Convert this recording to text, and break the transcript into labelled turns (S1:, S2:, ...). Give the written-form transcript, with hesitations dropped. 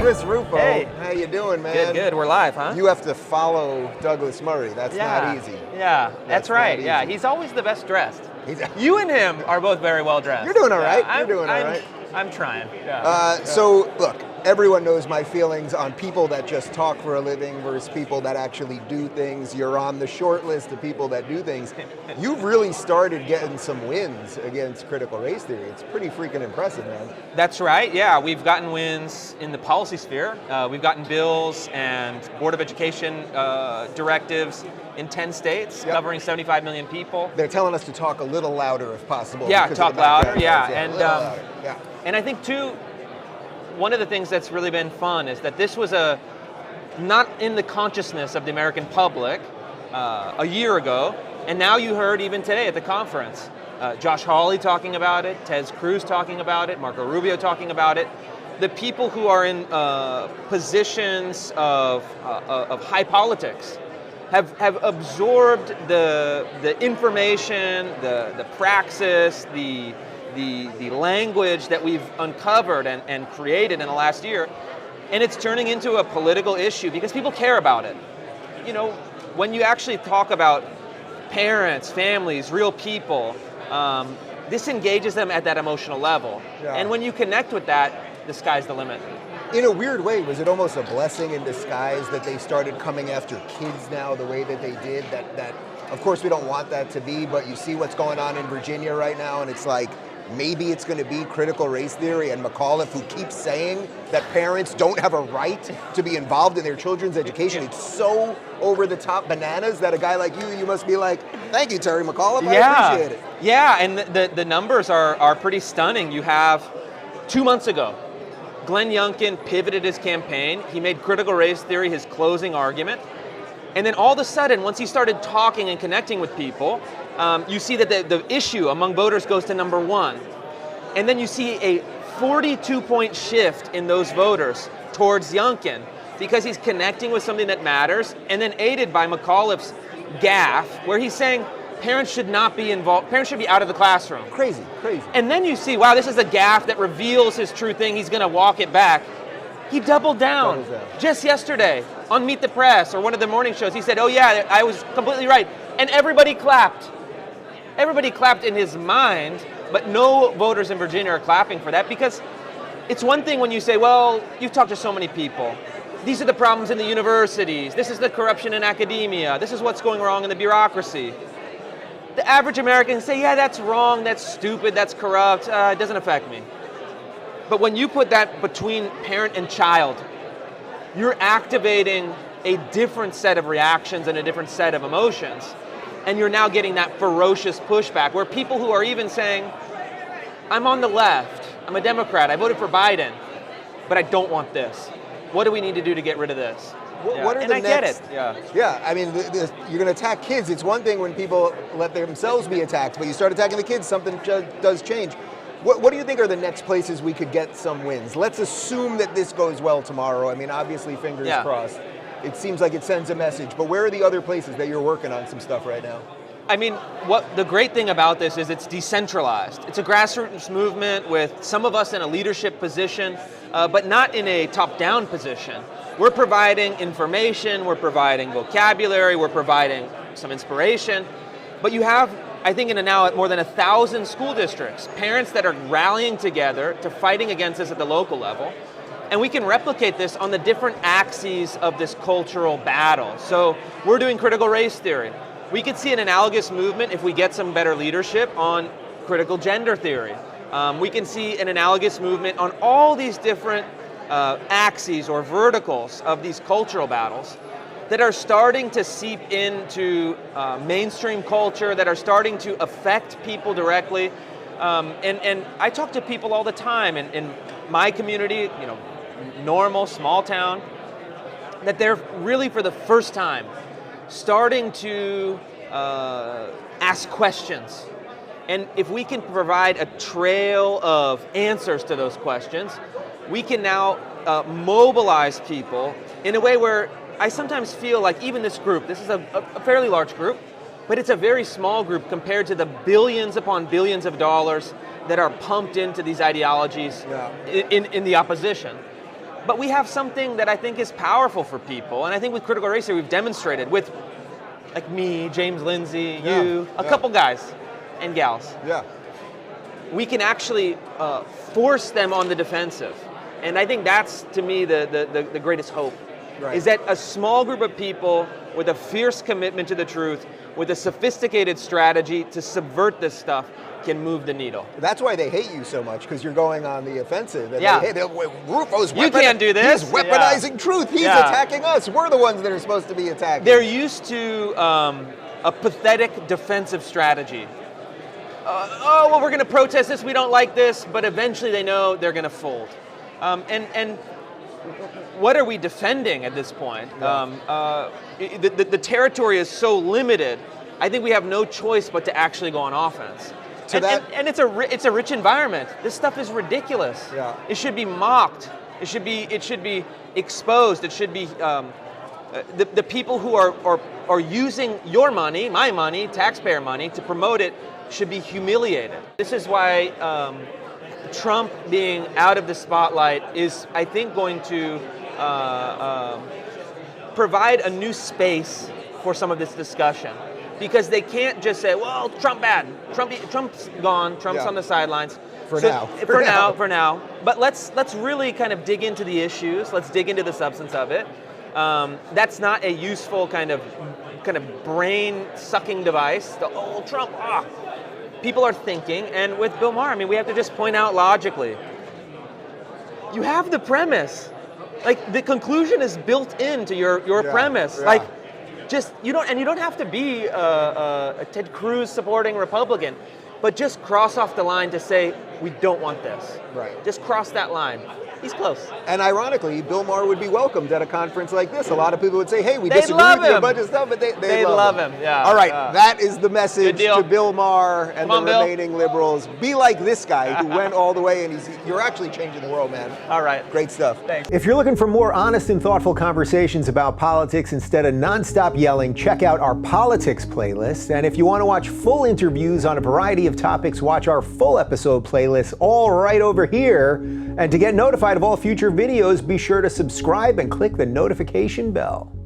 S1: Chris Rufo.
S2: Hey.
S1: How you doing, man?
S2: Good, good. We're live, huh?
S1: You have to follow Douglas Murray. That's not easy.
S2: Yeah, that's right.
S1: not
S2: Yeah,
S1: easy.
S2: he's always the best dressed. You and him are both very well dressed.
S1: You're doing all right.
S2: Yeah,
S1: You're doing all right.
S2: I'm trying. Yeah.
S1: So, look, everyone knows my feelings on people that just talk for a living versus people that actually do things. You're on the short list of people that do things. You've really started getting some wins against critical race theory. It's pretty freaking impressive, man.
S2: That's right. Yeah, we've gotten wins in the policy sphere. We've gotten bills and Board of Education directives in 10 states, covering 75 million people.
S1: They're telling us to talk a little louder if possible.
S2: Yeah, talk louder. Yeah,
S1: and
S2: and I think too, one of the things that's really been fun is that this was not in the consciousness of the American public a year ago, and now you heard even today at the conference, Josh Hawley talking about it, Ted Cruz talking about it, Marco Rubio talking about it. The people who are in positions of high politics have absorbed the information, the praxis, the language that we've uncovered and created in the last year, and it's turning into a political issue because people care about it. You know, when you actually talk about parents, families, real people, this engages them at that emotional level. Yeah. And when you connect with that, the sky's the limit.
S1: In a weird way, was it almost a blessing in disguise that they started coming after kids now the way that they did? That of course we don't want that to be, but you see what's going on in Virginia right now, and it's like, maybe it's going to be critical race theory and McAuliffe, who keeps saying that parents don't have a right to be involved in their children's education. It's so over-the-top bananas that a guy like you must be like, thank you, Terry McAuliffe, I appreciate it.
S2: Yeah, and the numbers are pretty stunning. You have 2 months ago, Glenn Youngkin pivoted his campaign. He made critical race theory his closing argument. And then all of a sudden, once he started talking and connecting with people, you see that the issue among voters goes to number one. And then you see a 42-point shift in those voters towards Youngkin because he's connecting with something that matters, and then aided by McAuliffe's gaffe, where he's saying parents should not be involved, parents should be out of the classroom.
S1: Crazy.
S2: And then you see, wow, this is a gaffe that reveals his true thing, he's gonna walk it back. He doubled down. Just yesterday on Meet the Press or one of the morning shows, he said, oh yeah, I was completely right. And everybody clapped. Everybody clapped in his mind, but no voters in Virginia are clapping for that, because it's one thing when you say, well, you've talked to so many people. These are the problems in the universities. This is the corruption in academia. This is what's going wrong in the bureaucracy. The average American say, yeah, that's wrong, that's stupid, that's corrupt, it doesn't affect me. But when you put that between parent and child, you're activating a different set of reactions and a different set of emotions. And you're now getting that ferocious pushback where people who are even saying, I'm on the left, I'm a Democrat, I voted for Biden, but I don't want this. What do we need to do to get rid of this?
S1: What are
S2: and
S1: the
S2: I
S1: next,
S2: get it.
S1: Yeah, I mean, you're going to attack kids. It's one thing when people let themselves be attacked, but you start attacking the kids, something does change. What do you think are the next places we could get some wins? Let's assume that this goes well tomorrow. I mean, obviously, fingers crossed. It seems like it sends a message, but where are the other places that you're working on some stuff right now?
S2: I mean, what the great thing about this is it's decentralized. It's a grassroots movement with some of us in a leadership position, but not in a top-down position. We're providing information, we're providing vocabulary, we're providing some inspiration, but you have, I think, now at more than 1,000 school districts, parents that are rallying together to fighting against this at the local level. And we can replicate this on the different axes of this cultural battle. So we're doing critical race theory. We could see an analogous movement if we get some better leadership on critical gender theory. We can see an analogous movement on all these different axes or verticals of these cultural battles that are starting to seep into mainstream culture, that are starting to affect people directly. And I talk to people all the time in my community, you know, normal, small town, that they're really for the first time starting to ask questions. And if we can provide a trail of answers to those questions, we can now mobilize people in a way where I sometimes feel like even this group, this is a fairly large group, but it's a very small group compared to the billions upon billions of dollars that are pumped into these ideologies in the opposition. But we have something that I think is powerful for people, and I think with critical race theory we've demonstrated with, like me, James Lindsay, you, a couple guys and gals.
S1: Yeah.
S2: We can actually force them on the defensive. And I think that's, to me, the greatest hope. Right. Is that a small group of people with a fierce commitment to the truth, with a sophisticated strategy to subvert this stuff, can move the needle.
S1: That's why they hate you so much, because you're going on the offensive. And
S2: yeah.
S1: Rufo's
S2: you can't do this.
S1: He's weaponizing truth. He's attacking us. We're the ones that are supposed to be attacking.
S2: They're used to a pathetic defensive strategy. Well, we're going to protest this. We don't like this. But eventually they know they're going to fold. And what are we defending at this point? Yeah. The territory is so limited. I think we have no choice but to actually go on offense. And it's a rich environment. This stuff is ridiculous.
S1: Yeah.
S2: It should be mocked. It should be exposed. It should be the people who are using your money, my money, taxpayer money, to promote it should be humiliated. This is why Trump being out of the spotlight is, I think, going to provide a new space for some of this discussion. Because they can't just say, well, Trump bad. Trump's gone. Trump's on the sidelines.
S1: For now.
S2: But let's really kind of dig into the issues. Let's dig into the substance of it. That's not a useful kind of brain-sucking device. Trump, People are thinking, and with Bill Maher, I mean, we have to just point out logically. You have the premise. Like, the conclusion is built into your premise. Yeah. Like, you don't have to be a Ted Cruz supporting Republican, but just cross off the line to say we don't want this.
S1: Right.
S2: Just cross that line. He's close.
S1: And ironically, Bill Maher would be welcomed at a conference like this. A lot of people would say, hey, we disagree with you a bunch of stuff, but they love him.
S2: Yeah.
S1: All right, that is the message to Bill Maher and the remaining liberals. Be like this guy who went all the way, and you're actually changing the world, man.
S2: All right.
S1: Great stuff.
S2: Thanks.
S3: If you're looking for more honest and thoughtful conversations about politics instead of nonstop yelling, check out our politics playlist. And if you want to watch full interviews on a variety of topics, watch our full episode playlist all right over here. And to get notified of all future videos, be sure to subscribe and click the notification bell.